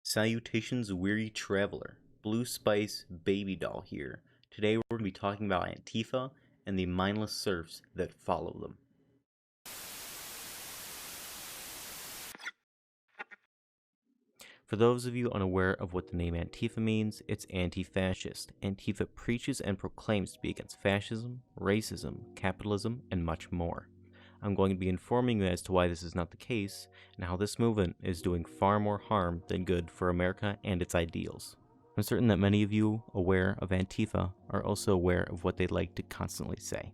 Salutations, weary traveler. Blue Spice Baby Doll here. Today we're going to be talking about Antifa and the mindless serfs that follow them. For those of you unaware of what the name Antifa means, it's anti-fascist. Antifa preaches and proclaims to be against fascism, racism, capitalism, and much more. I'm going to be informing you as to why this is not the case, and how this movement is doing far more harm than good for America and its ideals. I'm certain that many of you aware of Antifa are also aware of what they like to constantly say.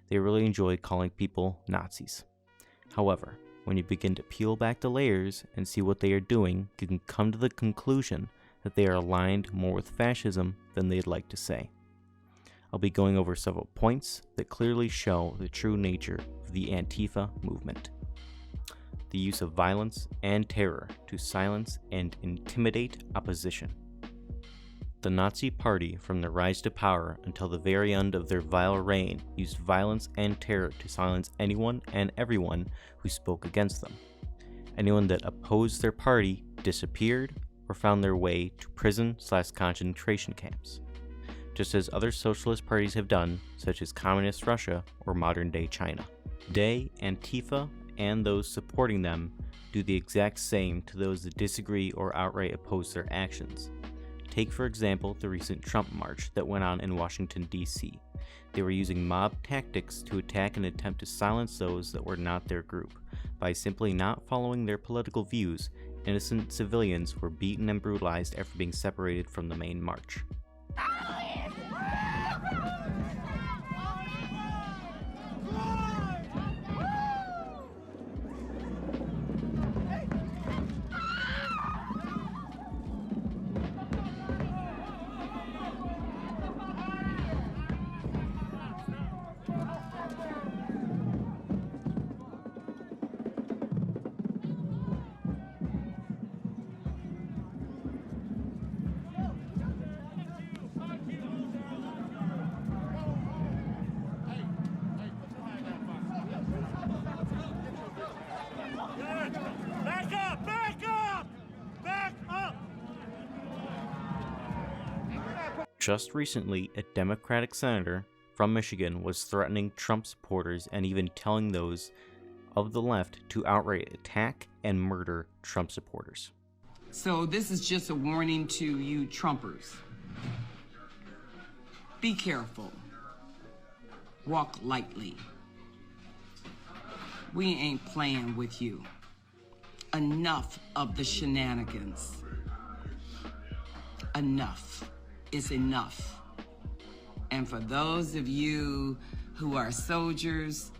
They really enjoy calling people Nazis. However, when you begin to peel back the layers and see what they are doing, you can come to the conclusion that they are aligned more with fascism than they'd like to say. I'll be going over several points that clearly show the true nature of the Antifa movement. The use of violence and terror to silence and intimidate opposition. The Nazi Party, from their rise to power until the very end of their vile reign, used violence and terror to silence anyone and everyone who spoke against them. Anyone that opposed their party disappeared or found their way to prison/concentration camps, just as other socialist parties have done, such as Communist Russia or modern-day China. Today, Antifa and those supporting them do the exact same to those that disagree or outright oppose their actions. Take, for example, the recent Trump march that went on in Washington, D.C. They were using mob tactics to attack and attempt to silence those that were not their group. By simply not following their political views, innocent civilians were beaten and brutalized after being separated from the main march. Just recently, a Democratic senator from Michigan was threatening Trump supporters and even telling those of the left to outright attack and murder Trump supporters. So this is just a warning to you Trumpers. Be careful. Walk lightly. We ain't playing with you. Enough of the shenanigans. Enough is enough. And for those of you who are soldiers,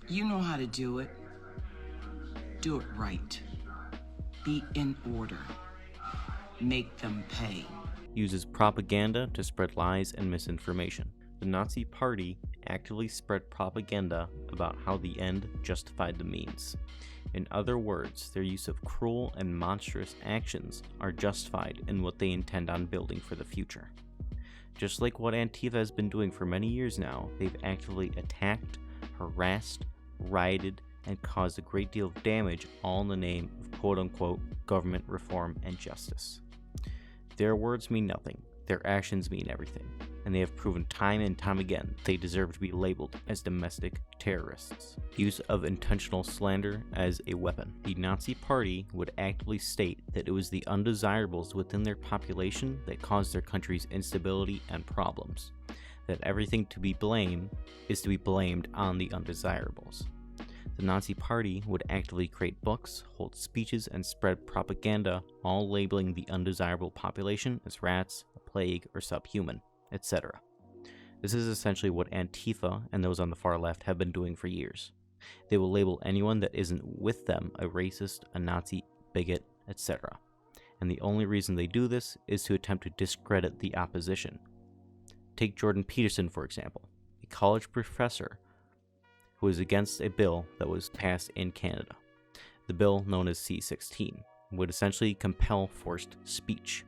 you know how to do it. Do it right. Be in order. Make them pay. Uses propaganda to spread lies and misinformation. The Nazi Party actively spread propaganda about how the end justified the means. In other words, their use of cruel and monstrous actions are justified in what they intend on building for the future. Just like what Antifa has been doing for many years now, they've actively attacked, harassed, rioted, and caused a great deal of damage, all in the name of quote-unquote government reform and justice. Their words mean nothing, their actions mean everything, and they have proven time and time again they deserve to be labeled as domestic terrorists. Use of intentional slander as a weapon. The Nazi Party would actively state that it was the undesirables within their population that caused their country's instability and problems, that everything to be blamed is to be blamed on the undesirables. The Nazi Party would actively create books, hold speeches, and spread propaganda, all labeling the undesirable population as rats, a plague, or subhuman, etc. This is essentially what Antifa and those on the far left have been doing for years. They will label anyone that isn't with them a racist, a Nazi, bigot, etc. And the only reason they do this is to attempt to discredit the opposition. Take Jordan Peterson, for example, a college professor who is against a bill that was passed in Canada. The bill, known as C-16, would essentially compel forced speech.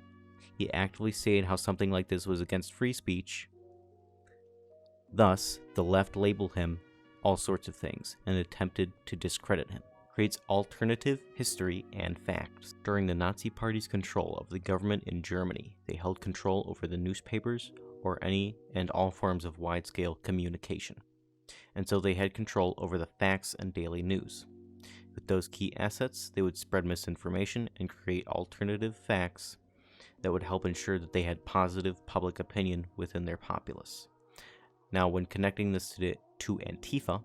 He actively stated how something like this was against free speech. Thus, the left labeled him all sorts of things and attempted to discredit him. creates alternative history and facts. During the Nazi Party's control of the government in Germany, they held control over the newspapers or any and all forms of wide-scale communication. And so they had control over the facts and daily news. With those key assets, they would spread misinformation and create alternative facts that would help ensure that they had positive public opinion within their populace. Now, when connecting this to Antifa,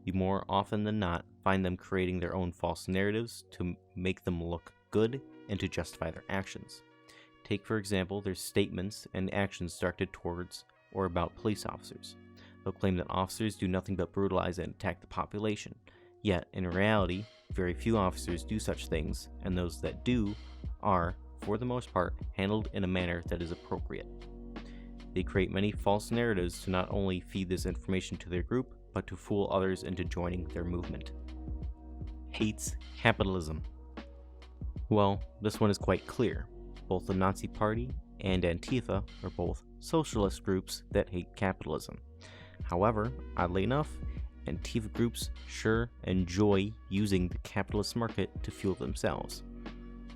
you more often than not find them creating their own false narratives to make them look good and to justify their actions. Take, for example, their statements and actions directed towards or about police officers. They'll claim that officers do nothing but brutalize and attack the population. Yet, in reality, very few officers do such things, and those that do are, for the most part, handled in a manner that is appropriate. They create many false narratives to not only feed this information to their group, but to fool others into joining their movement. Hates capitalism. Well, this one is quite clear. Both the Nazi Party and Antifa are both socialist groups that hate capitalism. However, oddly enough, Antifa groups sure enjoy using the capitalist market to fuel themselves,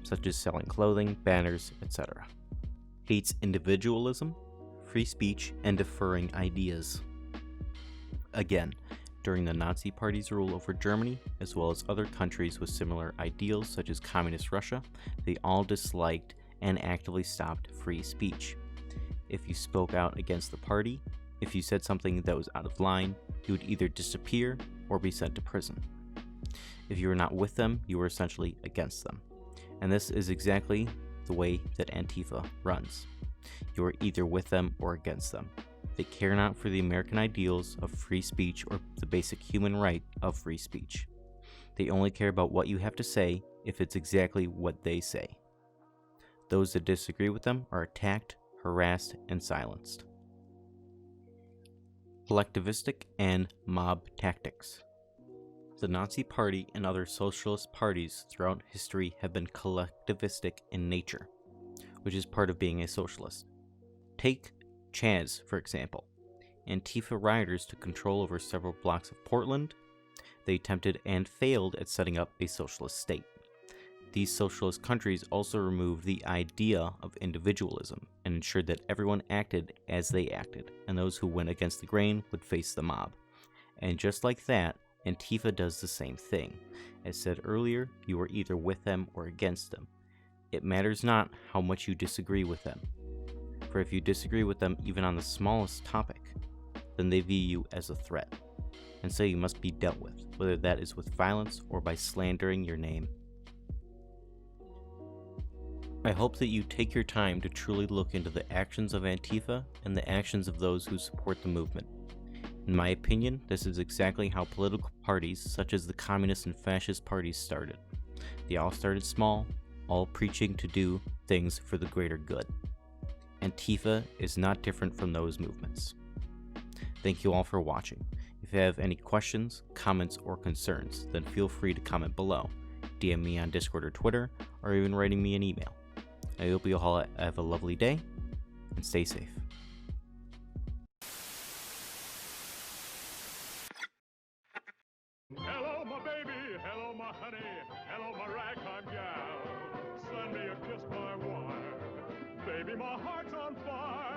such as selling clothing, banners, etc. Hates individualism, free speech, and deferring ideas. Again, during the Nazi Party's rule over Germany, as well as other countries with similar ideals such as Communist Russia, they all disliked and actively stopped free speech. If you spoke out against the party, if you said something that was out of line, you would either disappear or be sent to prison. If you were not with them, you were essentially against them. And this is exactly the way that Antifa runs. You are either with them or against them. They care not for the American ideals of free speech or the basic human right of free speech. They only care about what you have to say if it's exactly what they say. Those that disagree with them are attacked, harassed, and silenced. Collectivistic and mob tactics. The Nazi Party and other socialist parties throughout history have been collectivistic in nature, which is part of being a socialist. Take Chaz, for example. Antifa rioters took control over several blocks of Portland. They attempted and failed at setting up a socialist state. These socialist countries also removed the idea of individualism and ensured that everyone acted as they acted, and those who went against the grain would face the mob. And just like that, Antifa does the same thing. As said earlier, you are either with them or against them. It matters not how much you disagree with them. For if you disagree with them even on the smallest topic, then they view you as a threat, and so you must be dealt with, whether that is with violence or by slandering your name. I hope that you take your time to truly look into the actions of Antifa and the actions of those who support the movement. In my opinion, this is exactly how political parties such as the communist and fascist parties started. They all started small, all preaching to do things for the greater good. Antifa is not different from those movements. Thank you all for watching. If you have any questions, comments, or concerns, then feel free to comment below, DM me on Discord or Twitter, or even writing me an email. I hope you all have a lovely day, and stay safe. Hello, my baby. Hello, my honey. Hello, my ragtime gal. Send me a kiss by wire. Baby, my heart's on fire.